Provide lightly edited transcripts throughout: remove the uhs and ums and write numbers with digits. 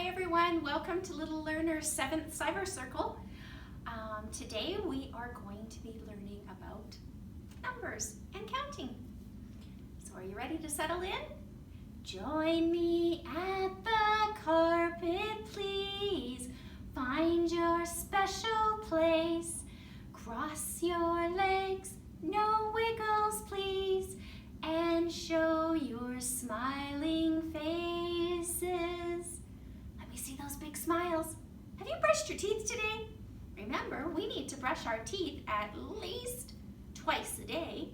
Hi everyone, welcome to Little Learner's 7th Cyber Circle. Today we are going to be learning about numbers and counting. So are you ready to settle in? Join me at the carpet, please. Find your special place. Cross your legs, no wiggles please, and show your smiling faces. Let me see those big smiles. Have you brushed your teeth today? Remember, we need to brush our teeth at least twice a day,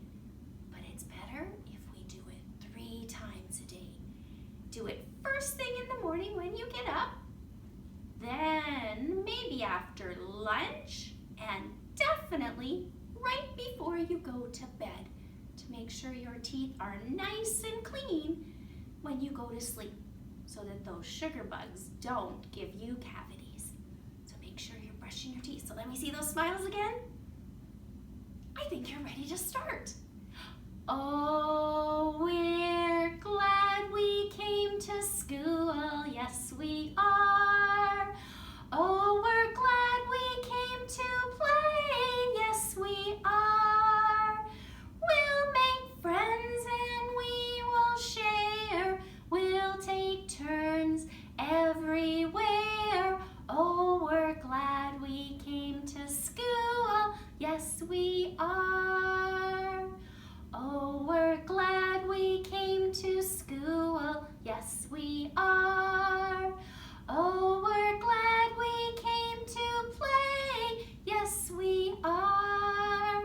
but it's better if we do it 3 times a day. Do it first thing in the morning when you get up, then maybe after lunch, and definitely right before you go to bed to make sure your teeth are nice and clean when you go to sleep so that those sugar bugs don't give you cavities. So make sure you're brushing your teeth. So let me see those smiles again. I think you're ready to start. Oh, we're glad we came to school. Yes, we are. Oh, we're glad we came to play. Yes, we are. We'll make friends and we will share. We'll take turns everywhere. Oh, we're glad we came to school. Yes, we are. Oh, we're glad we came to school. Yes, we are. Oh, we're glad we came to play. Yes, we are.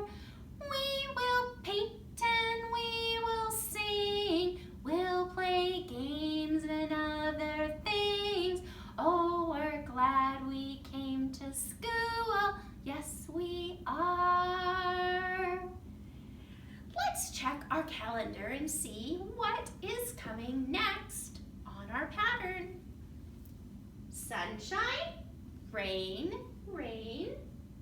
We will paint and we will sing. We'll play games and other things. Oh, we're glad we came to school. Yes, we are. Let's check our calendar and see what is coming next on our pattern. Sunshine, rain, rain,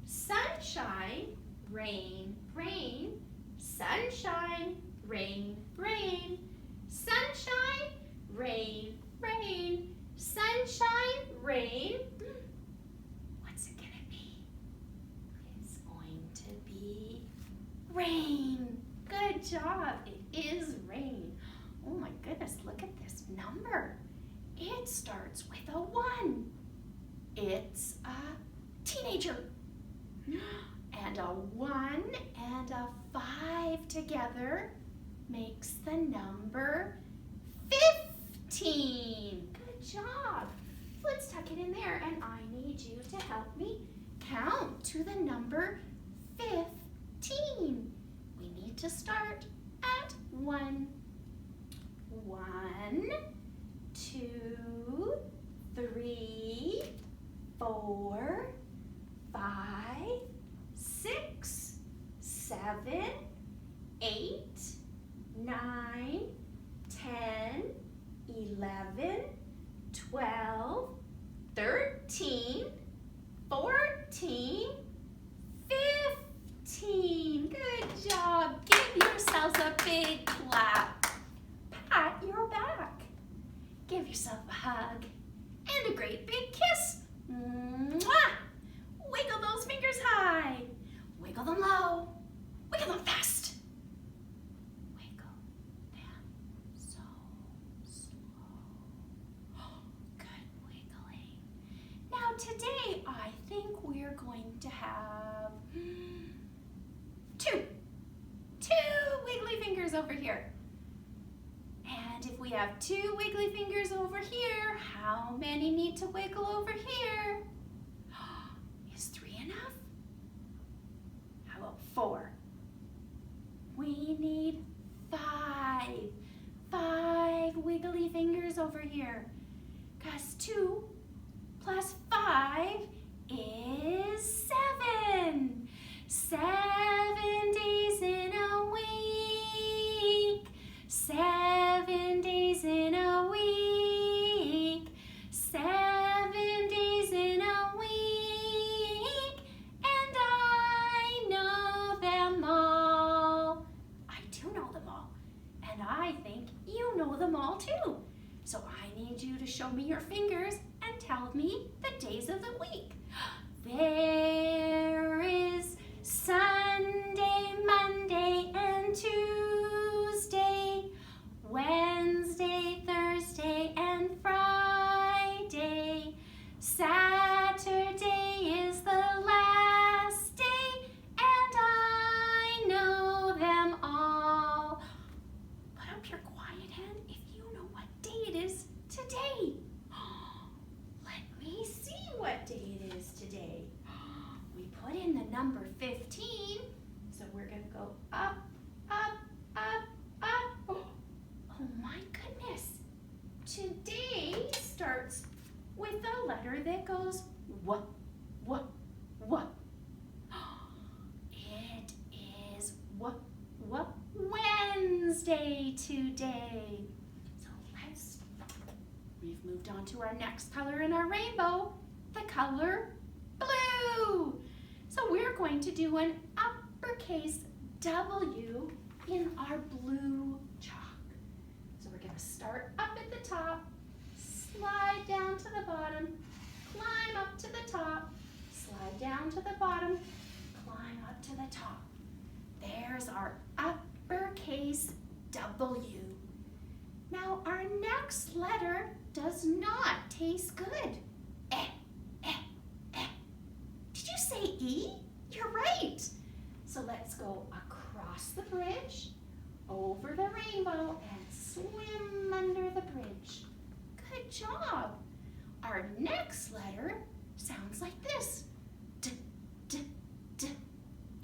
sunshine, rain, rain, sunshine, rain, rain, sunshine, rain, rain, sunshine, rain. What's it gonna be? It's going to be rain. Good job. It is rain. Oh my goodness, look at this number. It starts with a 1. It's a teenager. And a 1 and a 5 together makes the number 15. Good job. Let's tuck it in there, and I need you to help me count to the number 15. We need to start at 1. 1, 2, 3, 4, 5, 6, 7, 8, 9, 10, 11, 12, 13, 14, 15. Good job. Give yourselves a big clap. Pat your back. Give yourself a hug and a great big kiss. Mwah! Wiggle those fingers high. Wiggle them low. Wiggle them fast. Wiggle them so slow. Good wiggling. Now today I think we're going to have two wiggly fingers over here. And if we have 2 wiggly fingers over here, how many need to wiggle over here? Is 3 enough? How about 4? We need 5. 5 wiggly fingers over here. Because 2 plus 5 is 7. 7 days in a week. 7 days in a week. 7 days in a week. And I know them all. I do know them all. And I think you know them all too. So I need you letters and tell me the days of the week. There is Sunday, Monday, and Tuesday, Wednesday, Thursday, and Friday. Saturday is the last day, and I know them all. Put up your quiet hand if you know what day it is today. Let me see what day it is today. We put in the number 15, so we're going to go up, up, up, up. Oh my goodness. Today starts with a letter that goes what. It is what Wednesday today. So we've moved on to our next color in our rainbow, the color blue. So we're going to do an uppercase W in our blue chalk. So we're going to start up at the top, slide down to the bottom, climb up to the top, slide down to the bottom, climb up to the top. There's our uppercase W. Now our next letter does not taste good. Did you say E? You're right. So let's go across the bridge, over the rainbow, and swim under the bridge. Good job. Our next letter sounds like this. D, D, D.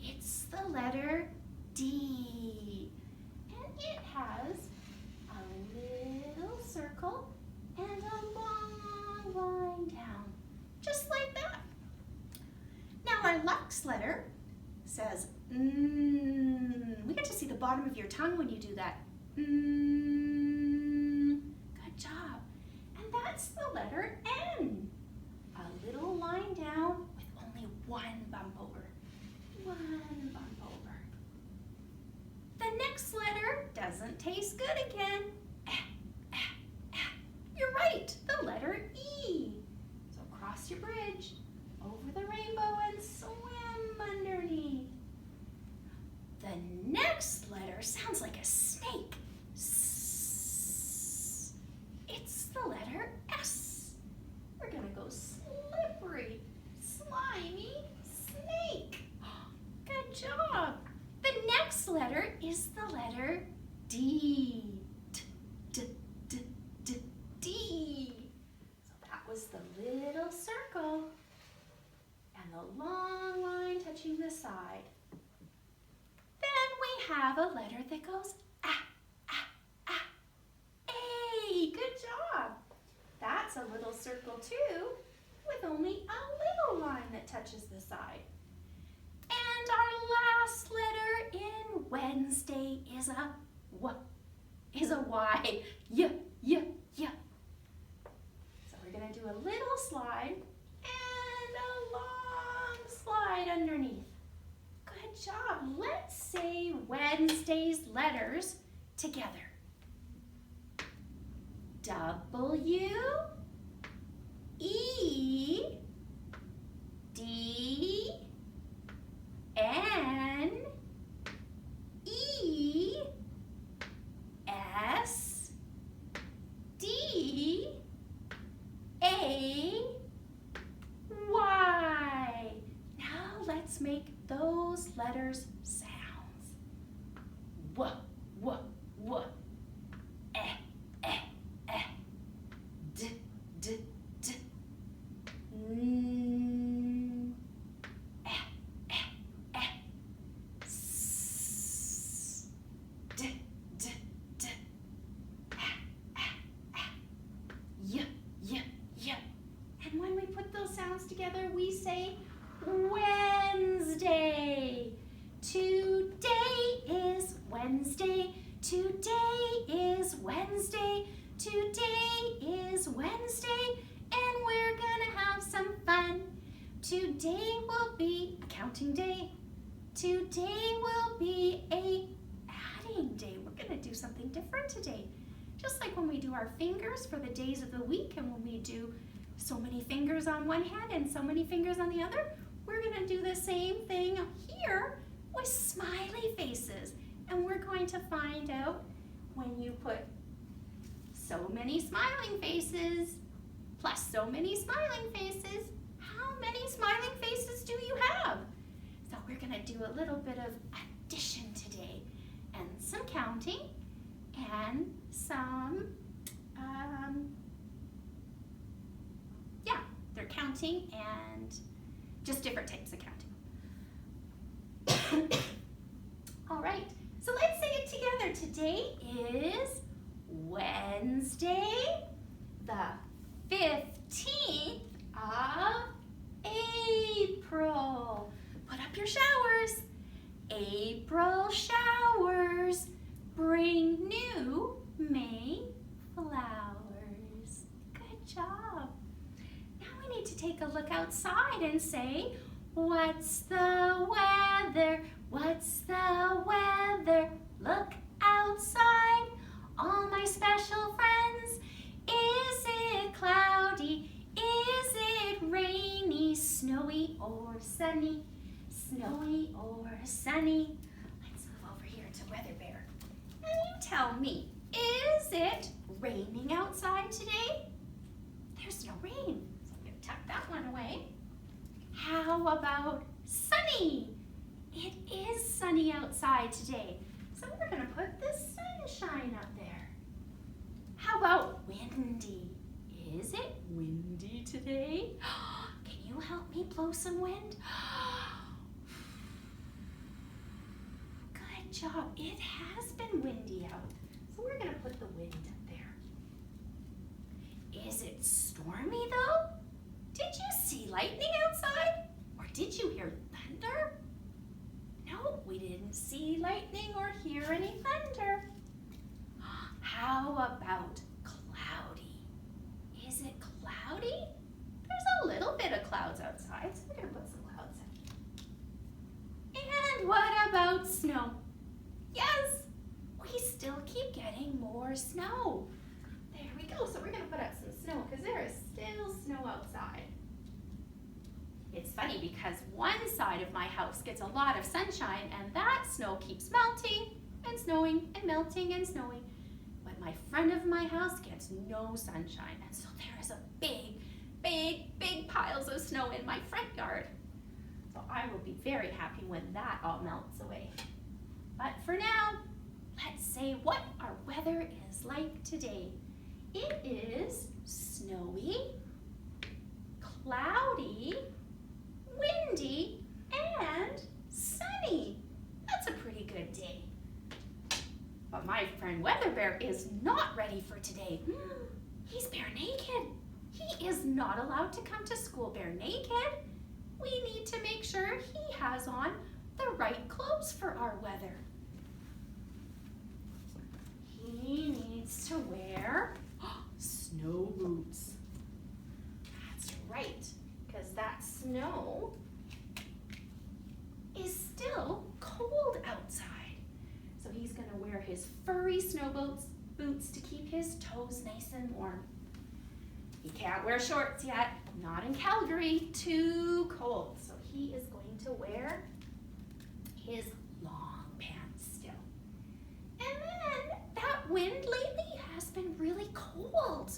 It's the letter D. And it has a little circle and a long line down, just like that. Now our next letter says We get to see the bottom of your tongue when you do that. Good job. And that's the letter N. A little line down with only one bump over. One bump over. The next letter doesn't taste good again. You're right, the letter E. So cross your bridge, over the rainbow, and swim underneath. The next letter sounds like a snake. S. It's the letter S. We're gonna go slippery, slimy snake. Good job. The next letter is the letter D. D. So that was the little circle and the long line touching the side. Then we have a letter that goes A. Good job. That's a little circle too, with only a little line that touches the side. And our last letter in Wednesday is a Y. Y. So we're going to do a little slide and a long slide underneath. Good job. Let's say Wednesday's letters together. W, E, D, N, E, S, D, A, Y. Now let's make those letters sounds. W, W, W. D, D, D. N, S, D, D, D. Y, Y, Y. And when we put those sounds together, we say Wednesday. Today is Wednesday. Today is Wednesday. Today is Wednesday, and we're gonna have some fun. Today will be a counting day. Today will be a adding day. We're gonna do something different today. Just like when we do our fingers for the days of the week and when we do so many fingers on one hand and so many fingers on the other, we're gonna do the same thing here with smiley faces. And we're going to find out when you put so many smiling faces plus so many smiling faces, how many smiling faces do you have? So we're gonna do a little bit of addition today and some counting and some, they're counting and just different types of counting. All right, so let's say it together. Today is Wednesday, the 15th of April. Put up your showers. April showers bring new May flowers. Good job. Now we need to take a look outside and say, what's the weather? What's the weather? Look outside, all my special friends. Is it cloudy? Is it rainy? Snowy or sunny? Snowy or sunny? Let's move over here to Weather Bear. And you tell me, is it raining outside today? There's no rain, so I'm gonna tuck that one away. How about sunny? It is sunny outside today, so we're gonna put the sunshine up there. How about windy? Is it windy today? Can you help me blow some wind? Good job. It has been windy out, so we're gonna put the wind up there. Is it stormy though? Did you see lightning outside? Or did you hear thunder? No, we didn't see lightning or hear any thunder. How about cloudy? Is it cloudy? There's a little bit of clouds outside, so we're gonna put some clouds in. And what about snow? Yes, we still keep getting more snow. There we go, so we're gonna put up some snow because there is still snow outside. It's funny because one side of my house gets a lot of sunshine and that snow keeps melting and snowing and melting and snowing. But my front of my house gets no sunshine, and so there is a big piles of snow in my front yard. So I will be very happy when that all melts away. But for now, let's say what our weather is like today. It is snowy, cloudy, windy, and sunny. That's a pretty good day. But my friend Weather Bear is not ready for today. He's bare naked. He is not allowed to come to school bare naked. We need to make sure he has on the right clothes for our weather. He needs to wear snow boots. That's right, because that snow is still cold outside. So he's gonna wear his furry snow boots to keep his toes nice and warm. He can't wear shorts yet, not in Calgary, too cold. So he is going to wear his long pants still. And then that wind lately has been really cold.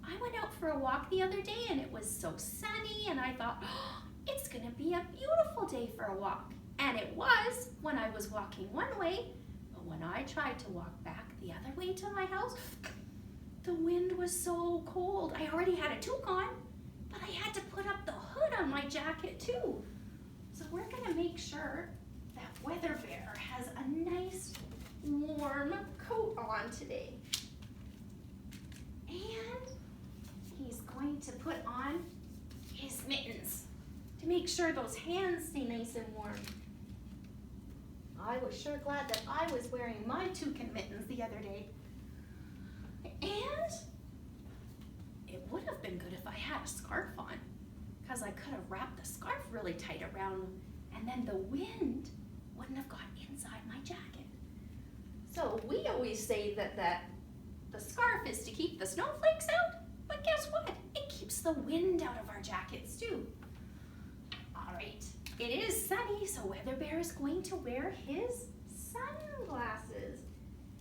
I went out for a walk the other day and it was so sunny and I thought, oh, it's gonna be a beautiful day for a walk. And it was when I was walking one way, but when I tried to walk back the other way to my house, the wind was so cold. I already had a toque on, but I had to put up the hood on my jacket too. So we're gonna make sure that Weather Bear has a nice warm coat on today. And he's going to put on his mittens to make sure those hands stay nice and warm. I was sure glad that I was wearing my toque and mittens the other day. And it would have been good if I had a scarf on, because I could have wrapped the scarf really tight around and then the wind wouldn't have got inside my jacket. So we always say that the scarf is to keep the snowflakes out, But guess what? It keeps the wind out of our jackets too. All right, it is sunny, so Weather Bear is going to wear his sunglasses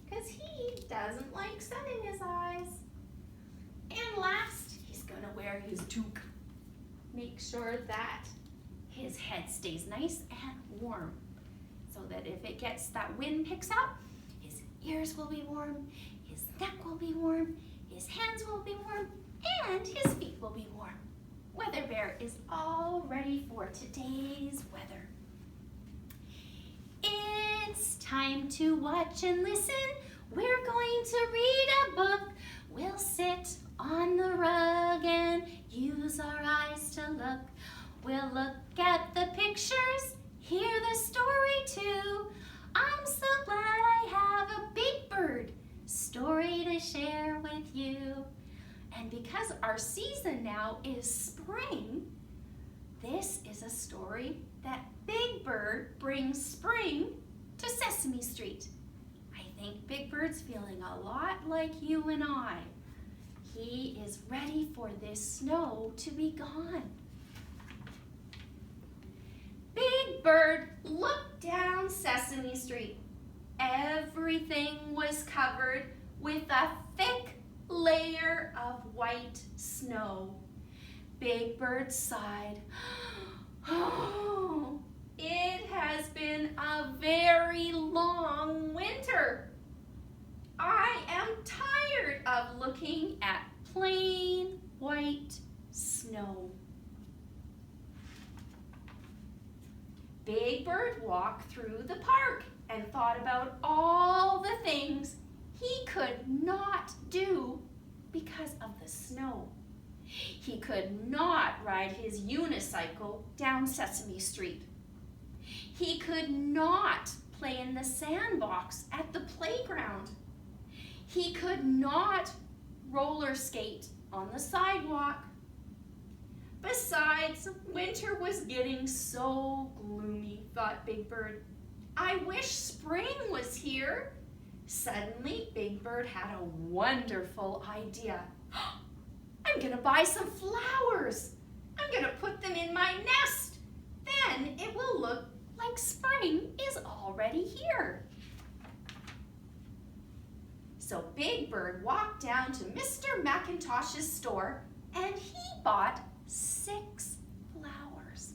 because he doesn't like sun in his eyes. And last, he's gonna wear his toque. Make sure that his head stays nice and warm so that if it gets, that wind picks up, his ears will be warm, his neck will be warm, his hands will be warm, and his feet will be warm. Weather Bear is all ready for today's weather. It's time to watch and listen. We're going to read a book. We'll sit on the rug and use our eyes to look. We'll look at the pictures, hear the story too. I'm so glad I have a Big Bird story to share with you. And because our season now is spring, this is a story that Big Bird brings spring to Sesame Street. I think Big Bird's feeling a lot like you and I. He is ready for this snow to be gone. Big Bird looked down Sesame Street. Everything was covered with a thick layer of white snow. Big Bird sighed. Oh, it has been a very long winter. I am tired of looking at plain white snow. Big Bird walked through the park and thought about all the things he could not do because of the snow. He could not ride his unicycle down Sesame Street. He could not play in the sandbox at the playground. He could not roller skate on the sidewalk. Besides, winter was getting so gloomy, thought Big Bird. I wish spring was here. Suddenly, Big Bird had a wonderful idea. I'm gonna buy some flowers. I'm gonna put them in my nest. Then it will look like spring is already here. So Big Bird walked down to Mr. McIntosh's store and he bought 6 flowers.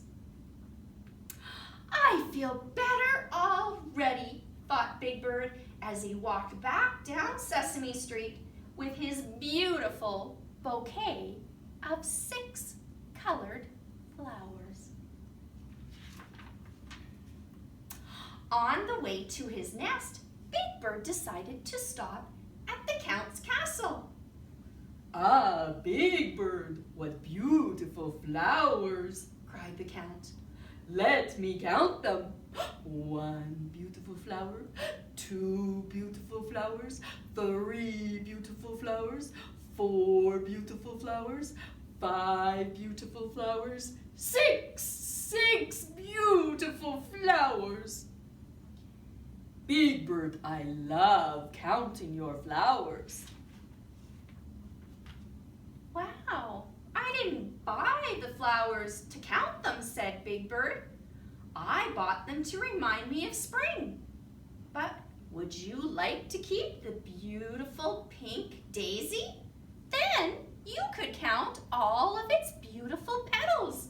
I feel better already, thought Big Bird as he walked back down Sesame Street with his beautiful bouquet of 6 colored flowers. On the way to his nest, Big Bird decided to stop at the Count's castle. Ah, Big Bird, what beautiful flowers, cried the Count. Let me count them. 1 beautiful flower, 2 beautiful flowers, 3 beautiful flowers, 4 beautiful flowers, 5 beautiful flowers, 6 beautiful flowers. Big Bird, I love counting your flowers. Wow, I didn't buy the flowers to count them, said Big Bird. I bought them to remind me of spring. But would you like to keep the beautiful pink daisy? Then you could count all of its beautiful petals.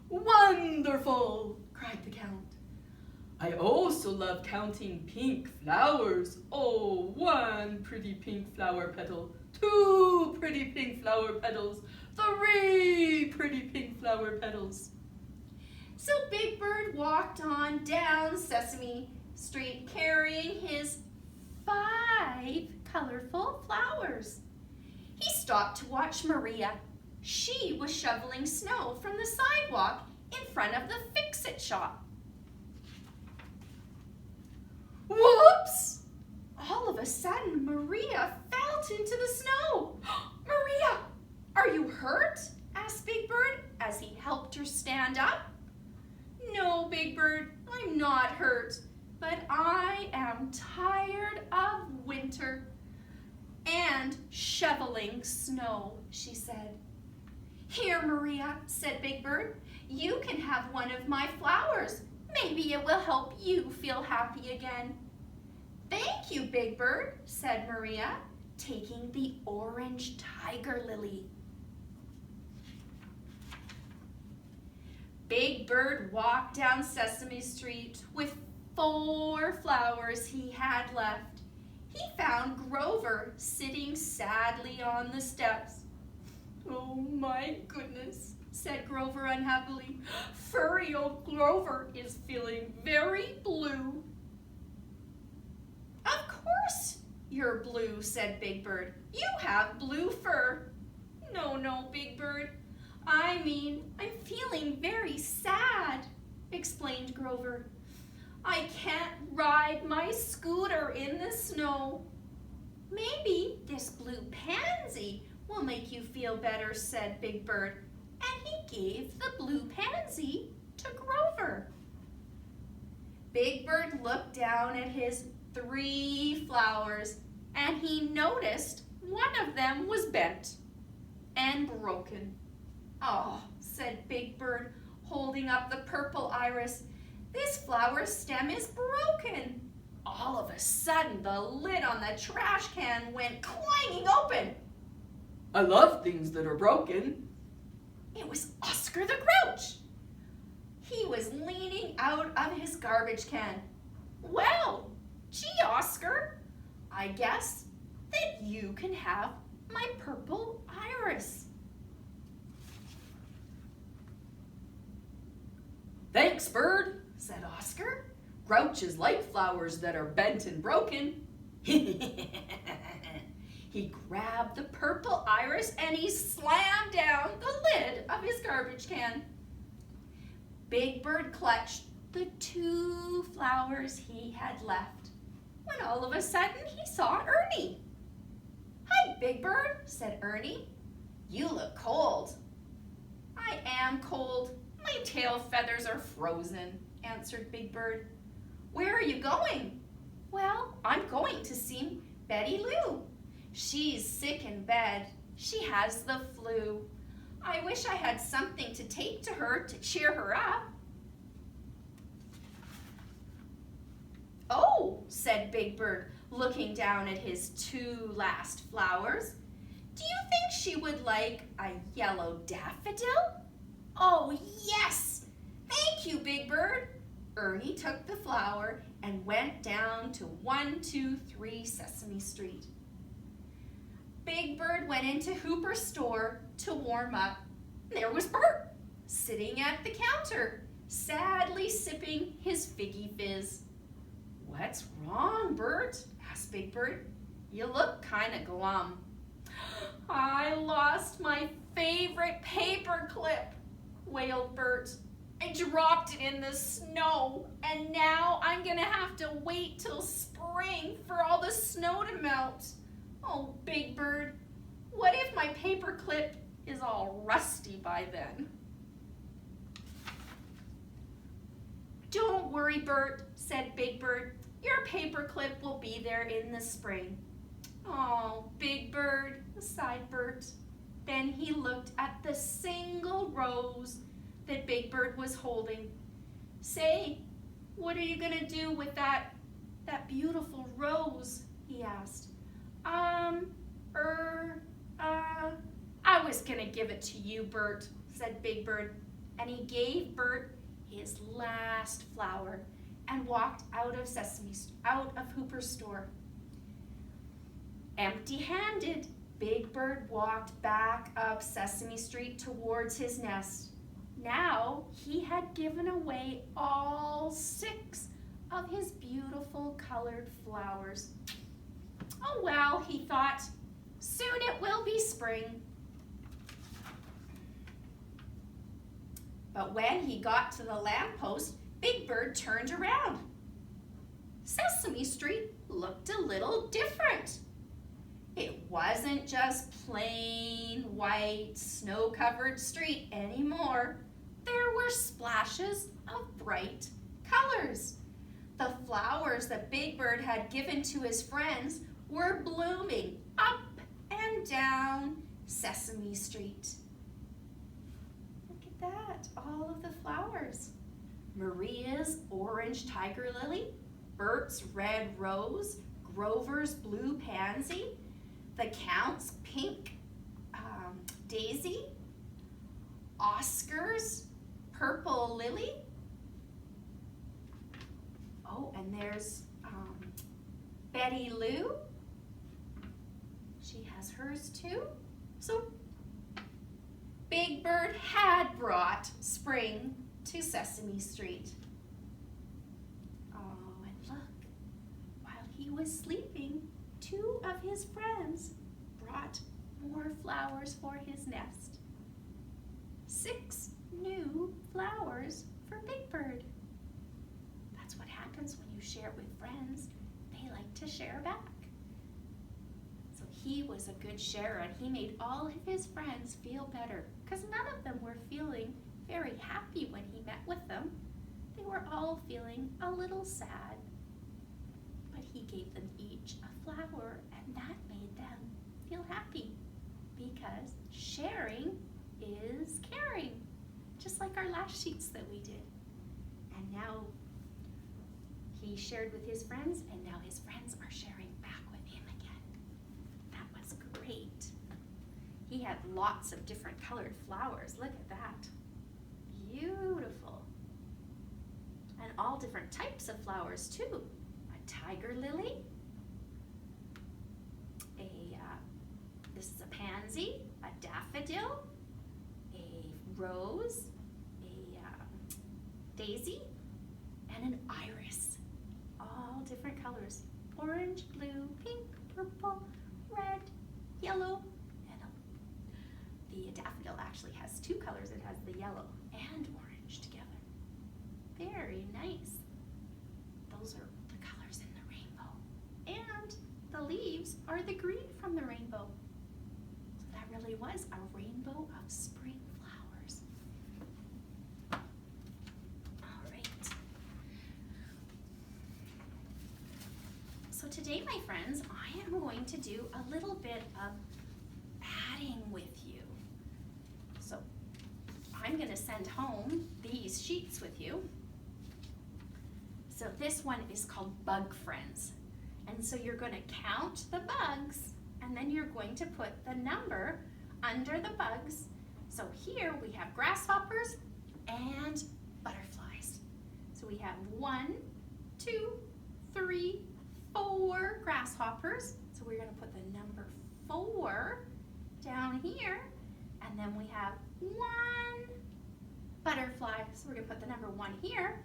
Wonderful, cried the Count. I also love counting pink flowers. Oh, 1 pretty pink flower petal, 2 pretty pink flower petals, 3 pretty pink flower petals. So Big Bird walked on down Sesame Street carrying his 5 colorful flowers. He stopped to watch Maria. She was shoveling snow from the sidewalk in front of the Fix-It shop. Whoops! All of a sudden, Maria fell into the snow. Maria, are you hurt? Asked Big Bird as he helped her stand up. No, Big Bird, I'm not hurt, but I am tired of winter and shoveling snow. she said. "Here, Maria," said Big Bird. "You can have one of my flowers. Maybe it will help you feel happy again." "Thank you, Big Bird," said Maria, taking the orange tiger lily. Big Bird walked down Sesame Street with 4 flowers he had left. He found Grover sitting sadly on the steps. "Oh my goodness," said Grover unhappily. "Furry old Grover is feeling very blue." "Of course you're blue," said Big Bird. "You have blue fur." No, Big Bird. I mean, I'm feeling very sad," explained Grover. "I can't ride my scooter in the snow." "Maybe this blue pansy will make you feel better," said Big Bird, and he gave the blue pansy to Grover. Big Bird looked down at his 3 flowers, and he noticed one of them was bent and broken. "Oh," said Big Bird, holding up the purple iris, "this flower stem is broken." All of a sudden, the lid on the trash can went clanging open. I love things that are broken. It was Oscar the Grouch. He was leaning out of his garbage can. "Well, gee, Oscar, I guess that you can have my purple iris." "Thanks, Bird," said Oscar. "Grouches like flowers that are bent and broken." He grabbed the purple iris and he slammed down the lid of his garbage can. Big Bird clutched the 2 flowers he had left when all of a sudden he saw Ernie. "Hi, Big Bird," said Ernie. "You look cold." "I am cold. My tail feathers are frozen," answered Big Bird. "Where are you going?" "Well, I'm going to see Betty Lou. She's sick in bed. She has the flu. I wish I had something to take to her to cheer her up." "Oh," said Big Bird, looking down at his 2 last flowers. "Do you think she would like a yellow daffodil?" "Oh, yes! Thank you, Big Bird." Ernie took the flower and went down to 123 Sesame Street. Big Bird went into Hooper's store to warm up. There was Bert, sitting at the counter, sadly sipping his Figgy Fizz. "What's wrong, Bert?" asked Big Bird. "You look kind of glum." "I lost my favorite paper clip," wailed Bert. "I dropped it in the snow, and now I'm gonna have to wait till spring for all the snow to melt. Oh, Big Bird, what if my paper clip is all rusty by then?" "Don't worry, Bert," said Big Bird. "Your paper clip will be there in the spring." "Oh, Big Bird," sighed Bert. Then he looked at the single rose that Big Bird was holding. "Say, what are you gonna do with that beautiful rose?" he asked. I was gonna give it to you, Bert," said Big Bird, and he gave Bert his last flower and walked out of Hooper's store. Empty-handed, Big Bird walked back up Sesame Street towards his nest. Now he had given away all 6 of his beautiful colored flowers. "Oh well," he thought, "soon it will be spring." But when he got to the lamppost, Big Bird turned around. Sesame Street looked a little different. It wasn't just plain white snow-covered street anymore. There were splashes of bright colors. The flowers that Big Bird had given to his friends were blooming up and down, Sesame Street. Look at that, all of the flowers. Maria's orange tiger lily, Bert's red rose, Grover's blue pansy, the Count's pink daisy, Oscar's purple lily. Oh, and there's Betty Lou. She has hers too. So Big Bird had brought spring to Sesame Street. Oh, and look, while he was sleeping, 2 of his friends brought more flowers for his nest. 6 new flowers for Big Bird. That's what happens when you share with friends. They like to share back. So he was a good sharer, and he made all of his friends feel better, because none of them were feeling very happy when he met with them. They were all feeling a little sad. But he gave them each a flower, and that made them feel happy, because sharing is caring, just like our last sheets that we did. And now he shared with his friends, and now his friends are sharing back with him again. That was great. He had lots of different colored flowers. Look at that. Beautiful. And all different types of flowers too. A tiger lily, this is a pansy, a daffodil, a rose, a daisy, and an iris. All different colors. Orange, blue, pink, purple, red, yellow, and the daffodil actually has 2 colors. It has the yellow and orange together. Very nice. Those are the colors in the rainbow. And the leaves are the green from the rainbow. So that really was a rainbow of spring flowers. All right. So today, my friends, I am going to do a little bit of adding with you. So I'm going to send home these sheets with you. So this one is called Bug Friends. And so you're going to count the bugs, and then you're going to put the number under the bugs. So here we have grasshoppers and butterflies. So we have 1, 2, 3, 4 grasshoppers. So we're going to put the number 4 down here. And then we have 1 butterfly. So we're going to put the number 1 here.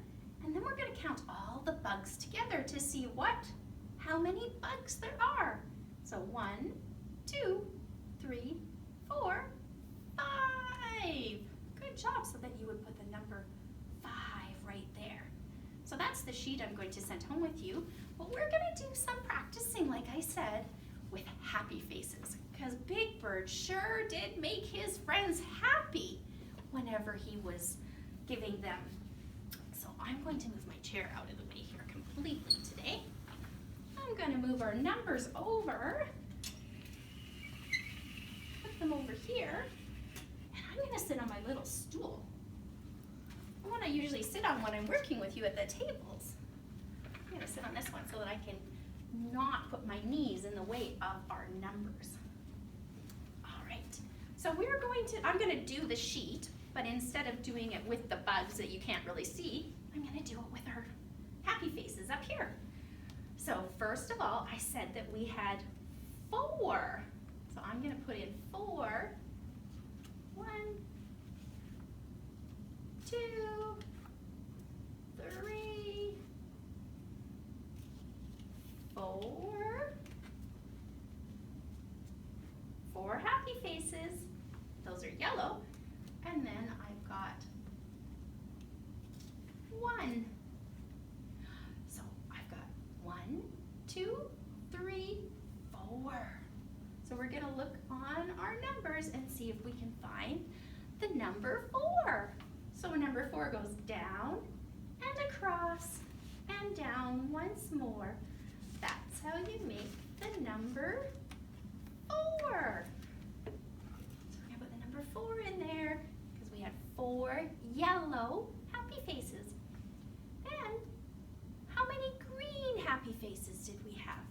And then we're going to count all the bugs together to see how many bugs there are. So 1, 2, 3, 4, 5. Good job. So then you would put the number 5 right there. So that's the sheet I'm going to send home with you. But we're going to do some practicing, like I said, with happy faces. Because Big Bird sure did make his friends happy whenever he was giving them. So I'm going to move my chair out of the way here completely today. I'm going to move our numbers over, put them over here, and I'm going to sit on my little stool. The one I usually sit on when I'm working with you at the tables. I'm going to sit on this one so that I can not put my knees in the way of our numbers. All right, so I'm going to do the sheet, but instead of doing it with the bugs that you can't really see, I'm going to do it with our happy faces up here. So first of all, I said that we had 4. So I'm going to put in 4. 1, 2, 3, 4. 4 happy faces. Those are yellow. And then I've got 1. So I've got 1, 2, 3, 4. So we're going to look on our numbers and see if we can find the number 4. So number 4 goes down and across and down once more. That's how you make the number 4. 4 in there because we had 4 yellow happy faces. Then, how many green happy faces did we have?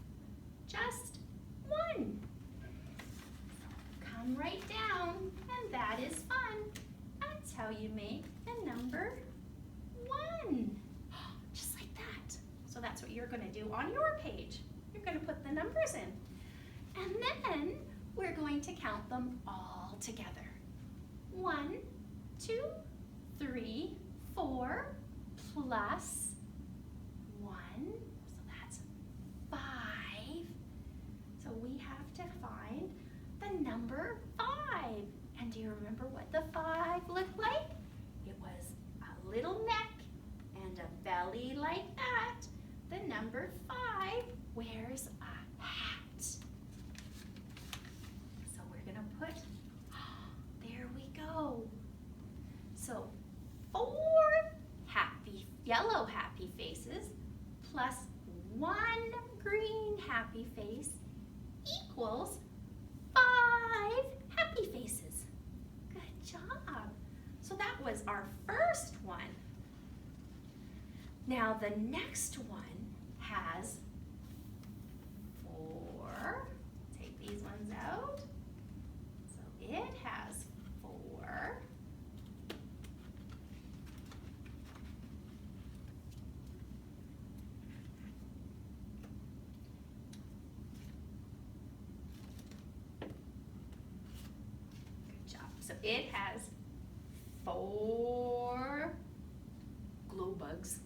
Just 1. Come right down, and that is fun. That's how you make the number 1. Just like that. So that's what you're going to do on your page. You're going to put the numbers in. And then we're going to count them all together. 1, 2, 3, 4, plus 1, so that's 5. So we have to find the number 5. And do you remember what the 5 looked like? It was a little neck and a belly like that. The number 5 wears a hat. So we're gonna put, there we go. So 4 yellow happy faces plus 1 green happy face equals 5 happy faces. Good job. So that was our first one. Now the next one has 4. Take these ones out. So it has 4. Good job. So it has 4 glow bugs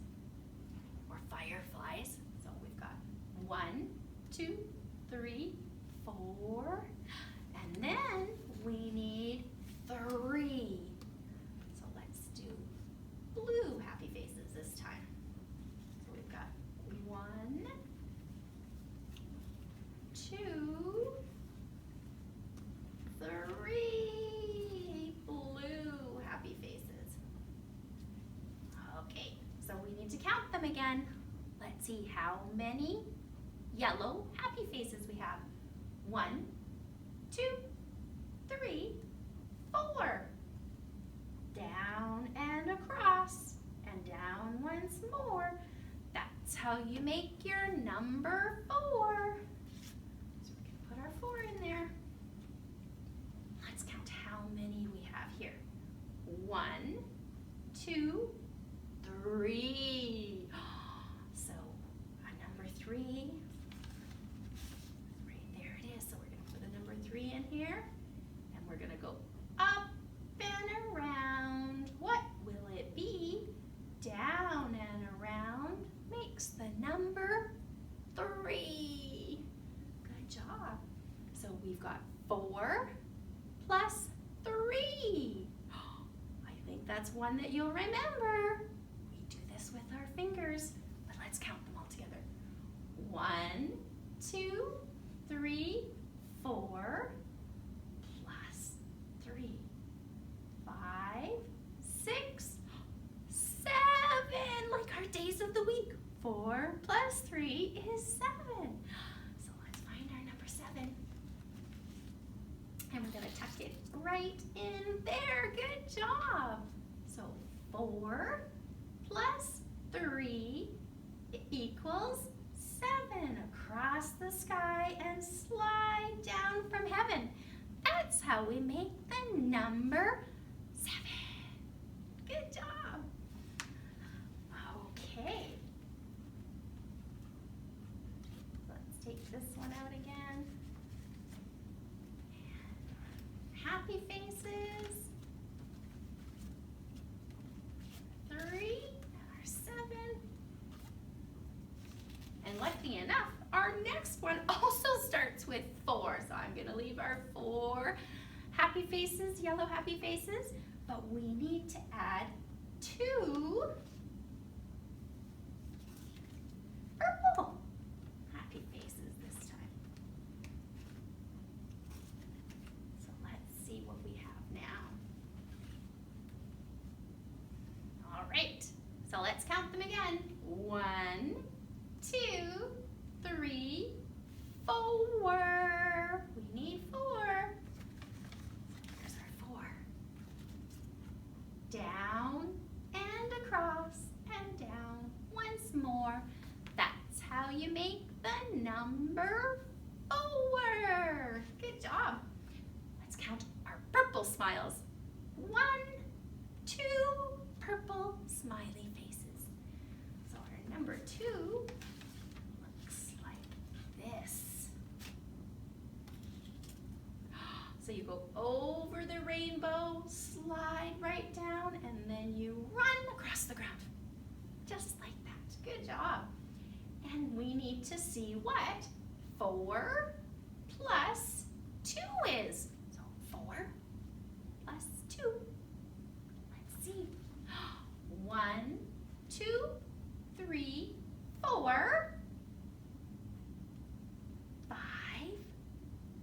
or fireflies. So we've got 1, 2, 3, 4, and then we need 3. So let's do blue happy faces this time. So we've got 1, 2, 3 blue happy faces. Okay, so we need to count them again. Let's see how many yellow happy faces we have. 1, 2, 3, 4. Down and across, and down once more. That's how you make your number 4. So we can put our 4 in there. Let's count how many we have here. 1, 2, 3. So a number 3. Right there it is. So we're going to put a number 3 in here. And we're going to go up and around. What will it be? Down and around makes the number 3. Good job. So we've got 4 plus 3. I think that's one that you'll remember. We do this with our fingers, but let's count them all together. 1, 2, 3, 4, plus 3. 5, 6, 7, like our days of the week. 4 plus 3 is 7. So let's find our number 7. And we're going to tuck it right in there. Good job. So 4 plus 3 equals 7. Across the sky and slide down from heaven. That's how we make the number 7. Good job. Okay. Let's take this one out again. Happy faces. 3 and our 7. And lucky enough, our next one also starts with 4. So I'm going to leave our 4 happy faces, yellow happy faces, but we need to add 2 purple happy faces this time. So let's see what we have now. All right, so let's count them again. 1, 2, 3, 4. We need 4. There's our 4. down and across and down once more. That's how you make the number 4. Good job. Let's count our purple smiles. 1, 2 purple smiley faces. So our number 2 looks like this. So you go over the rainbow, slide right down, and then you run across the ground. Just like that. Good job. And we need to see what 4 plus 2 is. So 4 plus 2. Let's see. 1, 2, 3, 4, 5,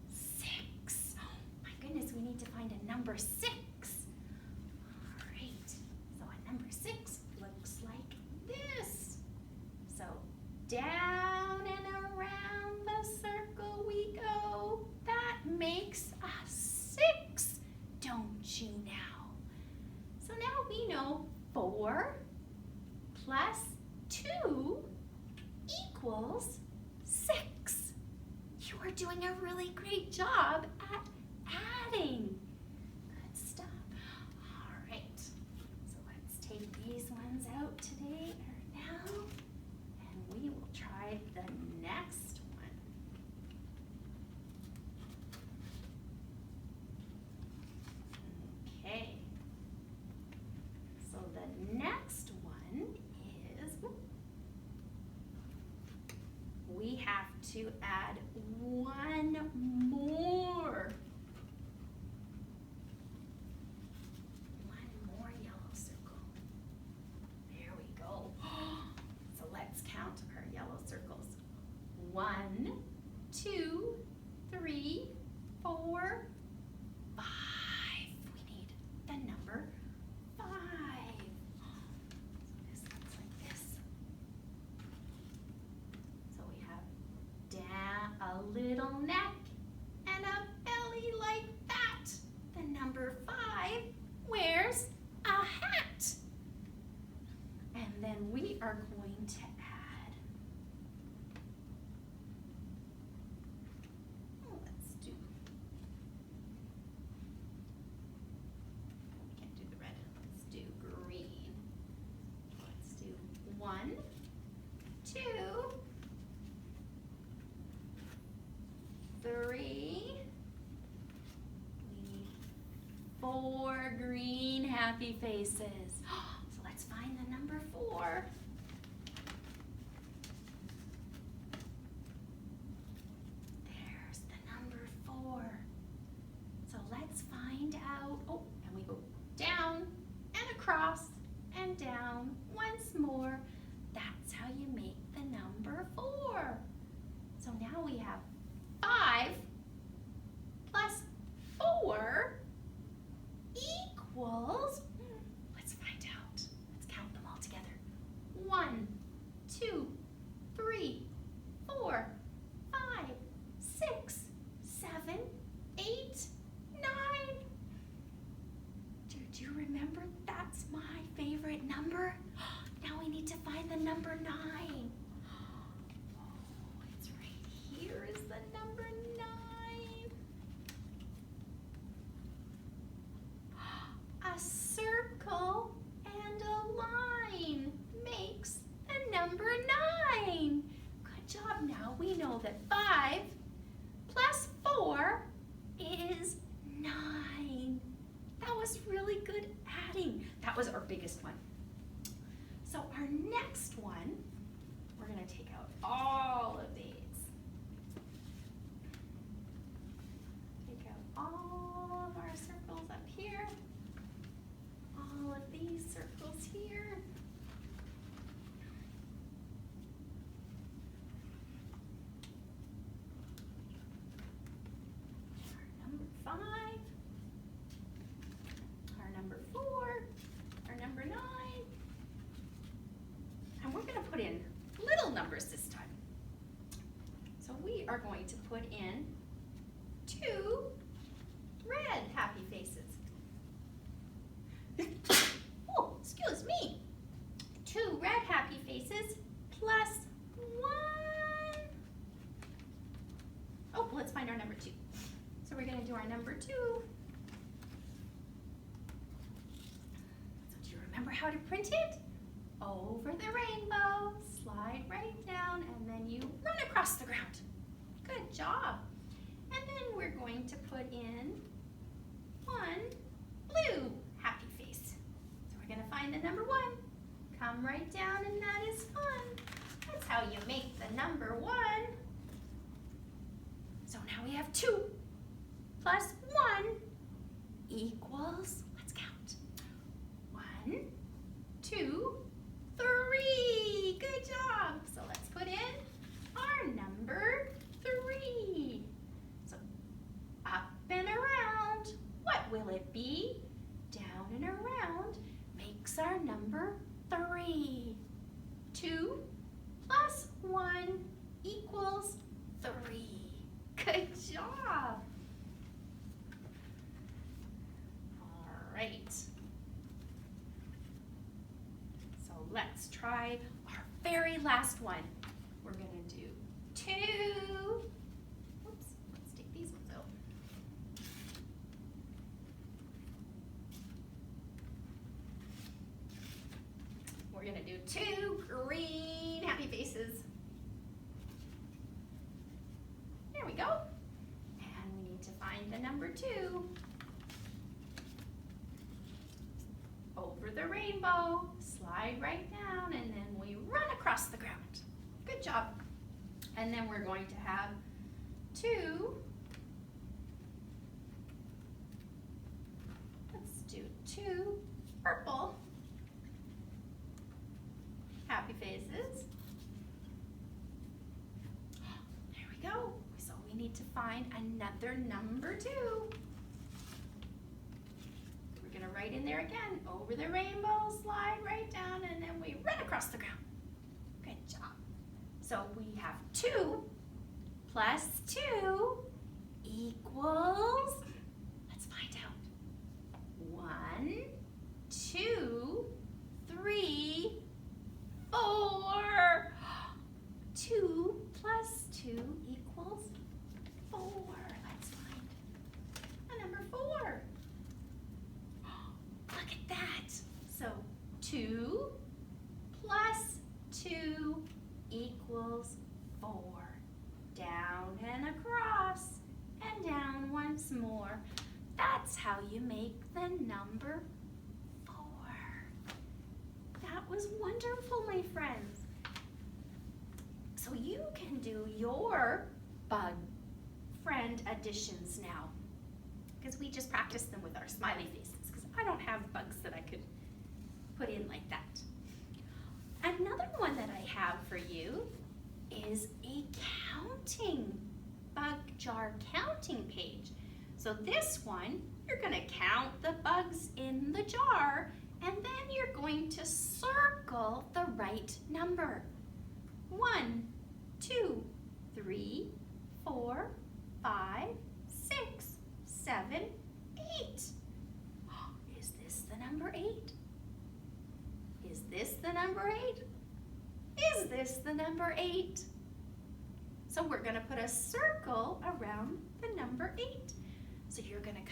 6. Oh my goodness, we need to find a number 6. All right, so a number 6 looks like this. So down and around the circle we go. That makes a 6, don't you now? So now we know 4 plus 2 equals 6. You are doing a really great job at adding. Good stuff. All right, so let's take these ones out today or now, and we will try the next one. Okay. So the next one is, we have to add one more. One more yellow circle. There we go. So let's count our yellow circles. 1, 2, 3, 4, 5. We need the number 5. So this looks like this. So we have down a little neck and a belly like that. The number 5 wears a hat. And then we are going to add, let's do, we can't do the red, let's do green. Let's do 1, 2, 3, we need 4 green happy faces. So let's find the number 4. There's the number 4. So let's find out, oh, and we go down and across and down once more. That's how you make the number 4. So now we have 5 plus 4 equals, let's find out. Let's count them all together. 1, 2, 3, 4, 5, 6, 7, 8, 9. Did you remember that's my favorite number? Now we need to find the number 9. Oh, it's right here is the number 9. A circle and a line makes a number 9. Good job. Now we know that 5 plus 4 is 9. That was really good adding. That was our biggest one. So our next one, we're going to take out all of these. Take out all of our circles up here. All of these circles here. Our number 5. Our number 4. Our number 9. And we're going to put in little numbers this time. So we are going to put in 2 red happy faces. number 2. So do you remember how to print it? Over the rainbow, slide right down, and then you run across the ground. Good job. And then we're going to put in one blue happy face. So we're going to find the number 1. Come right down, and that is fun. That's how you make the number 1. So now we have 2 plus 1 equals, let's count. 1, 2, 3. Good job. So let's put in our number 3. So up and around. What will it be? Down and around makes our number 3. 2 plus 1 equals 3. Good job. All right. So let's try our very last one. We're going to do 2. Oops, let's take these ones out. We're going to do 2 green happy faces. There we go. And we need to find the number 2. Over the rainbow, slide right down, and then we run across the ground. Good job. And then we're going to have 2. Let's do 2 purple happy faces. There we go. So we need to find another number 2. We're going to write in there again. Over the rainbow, slide right down, and then we run across the ground. Good job. So we have 2 plus 2 equals, let's find out. 1, 2, 3, 4. 2 plus 2 equals 4. Let's find a number 4. Look at that. So 2 plus 2 equals 4. Down and across and down once more. That's how you make the number 4. That was wonderful, my friends. So you can do your bug friend additions now, because we just practiced them with our smiley faces, because I don't have bugs that I could put in like that. Another one that I have for you is a counting bug jar counting page. So this one, you're going to count the bugs in the jar, and then you're going to circle the right number. 1, 2, 3, 4, 5, 6, 7, 8. Is this the number 8? Is this the number 8? Is this the number 8? So we're going to put a circle around the number 8. So you're going to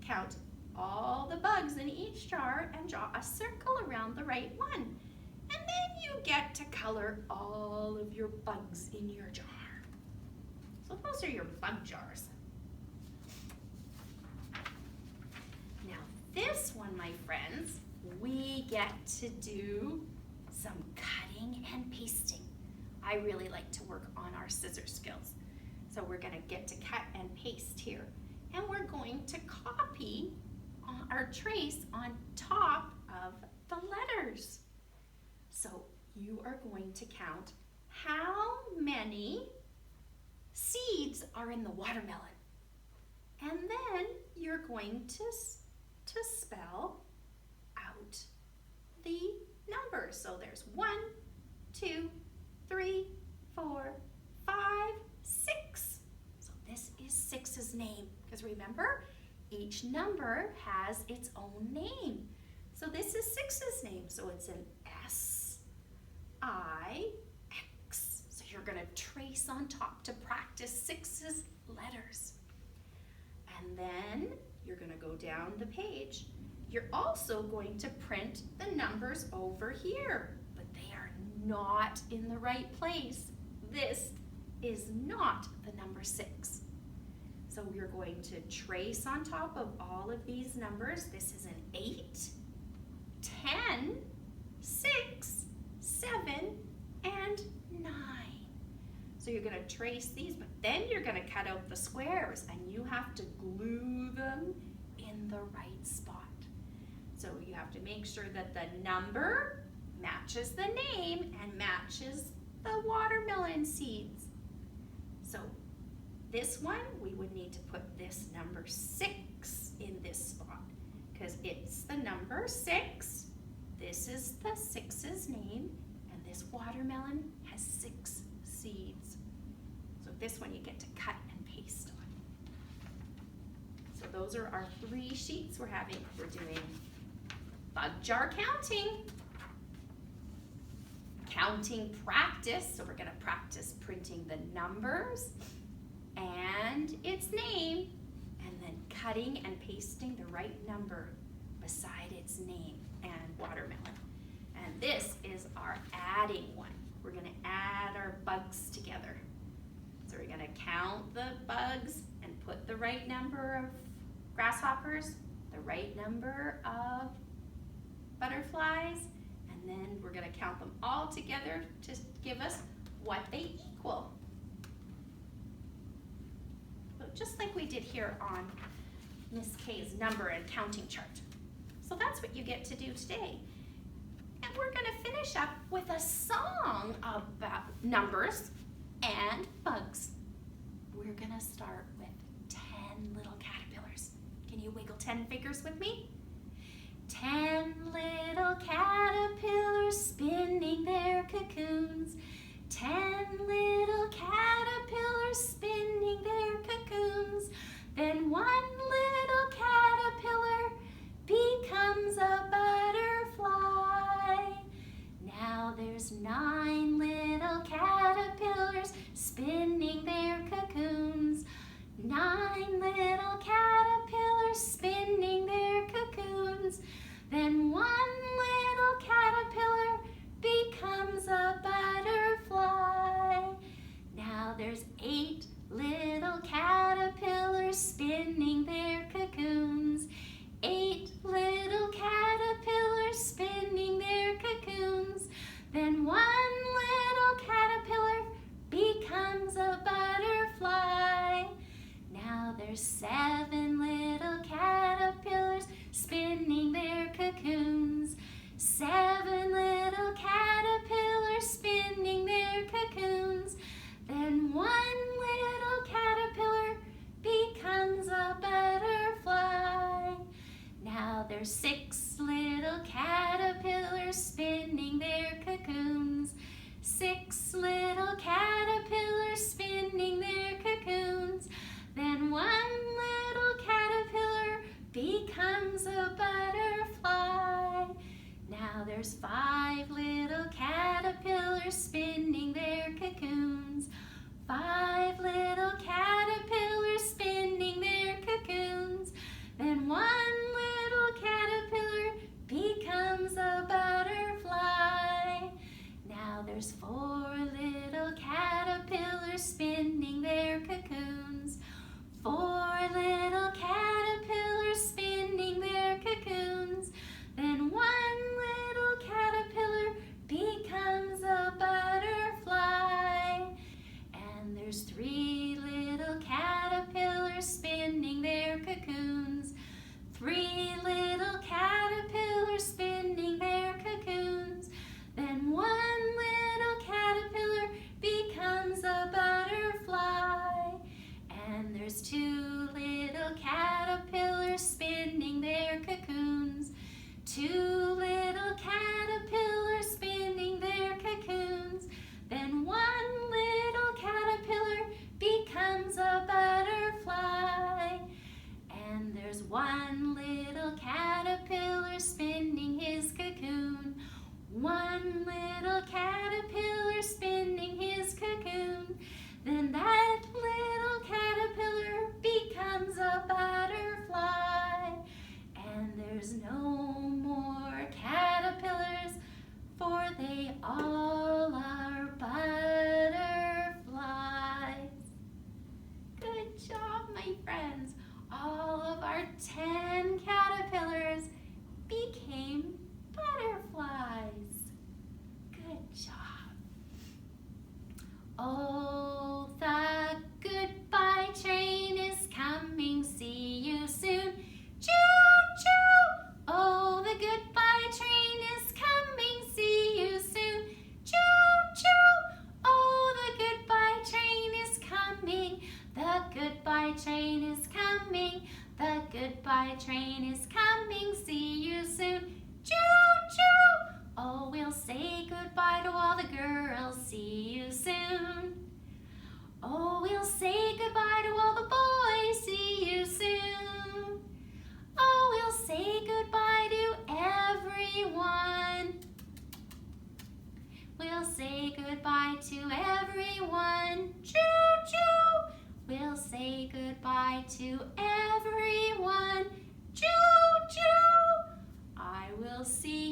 count all the bugs in each jar and draw a circle around the right one. And then you get to color all of your bugs in your jar. So those are your bug jars. Now this one, my friends, we get to do some cutting and pasting. I really like to work on our scissor skills. So we're going to get to cut and paste here. And we're going to copy our trace on top of the letters. So you are going to count how many seeds are in the watermelon. And then you're going to spell out the numbers. So there's 1, 2, 3, 4, 5, 6. So this is 6's name. Because remember, each number has its own name. So this is 6's name. So it's an S-I-X. So you're going to trace on top to practice 6's letters. And And then you're going to go down the page. You're also going to print the numbers over here, but they are not in the right place. This is not the number 6. So you're going to trace on top of all of these numbers. This is an 8, 10, 6, 7, and 9. So you're going to trace these, but then you're going to cut out the squares and you have to glue them in the right spot. So you have to make sure that the number matches the name and matches the watermelon seeds. So this one, we would need to put this number 6 in this spot because it's the number 6. This is the 6's name, and this watermelon has 6 seeds. So this one you get to cut and paste on. So those are our 3 sheets we're having. We're doing bug jar counting, counting practice, so we're going to practice printing the numbers and its name, and then cutting and pasting the right number beside its name and watermelon. And this is our adding one. We're going to add our bugs together. So we're going to count the bugs and put the right number of grasshoppers, the right number of butterflies, and then we're going to count them all together to give us what they equal. So just like we did here on Miss K's number and counting chart. So that's what you get to do today. And we're going to finish up with a song about numbers and bugs. We're going to start with 10 little caterpillars. Can you wiggle 10 fingers with me? 10 little caterpillars spinning their cocoons. 10 little caterpillars spinning their cocoons. Then one little caterpillar becomes a butterfly. Now there's 9 little caterpillars spinning their cocoons. 9 little caterpillars spinning their cocoons. Then one little caterpillar becomes a butterfly. Now there's 8 little caterpillars spinning their cocoons. 8 little caterpillars spinning their cocoons. Then one little caterpillar becomes a butterfly. Now there's 7 little caterpillars spinning their cocoons. 7 little caterpillars spinning their cocoons. Then one little caterpillar becomes a butterfly. Now there's 6 little caterpillars spinning their cocoons. 6 little caterpillars spinning their cocoons. Then one little caterpillar becomes a butterfly. Now there's 5 little caterpillars spinning their cocoons. 5 little caterpillars spinning their cocoons. Then one little caterpillar becomes a butterfly. Now there's 4 little caterpillars spinning their cocoons. 4 little caterpillars spinning their cocoons. Then one little caterpillar becomes a butterfly. And there's 3 little caterpillars spinning their cocoons. 3 little caterpillars spinning their cocoons. Then one little caterpillar becomes a butterfly. And there's 2 little caterpillars spinning their cocoons. 2 little caterpillars spinning their cocoons. Then one little caterpillar becomes a butterfly. And there's 1 little caterpillar spinning his cocoon. 1 little caterpillar spinning his cocoon. Then that little caterpillar becomes a butterfly. all our butterflies. Good job, my friends. All of our 10 caterpillars became butterflies. Good job. Oh, the goodbye train is coming. See you soon. Choo-choo! Oh, the goodbye train is coming. See you soon. Choo-choo! Oh, the goodbye train is coming. The goodbye train is coming. The goodbye train is coming. See you soon. Choo-choo! Oh, we'll say goodbye to all the girls. See you soon. Oh, we'll say goodbye to all the boys. See you soon. Oh, we'll say goodbye to everyone. We'll say goodbye to everyone. Choo-choo! We'll say goodbye to everyone. Choo-choo! I will see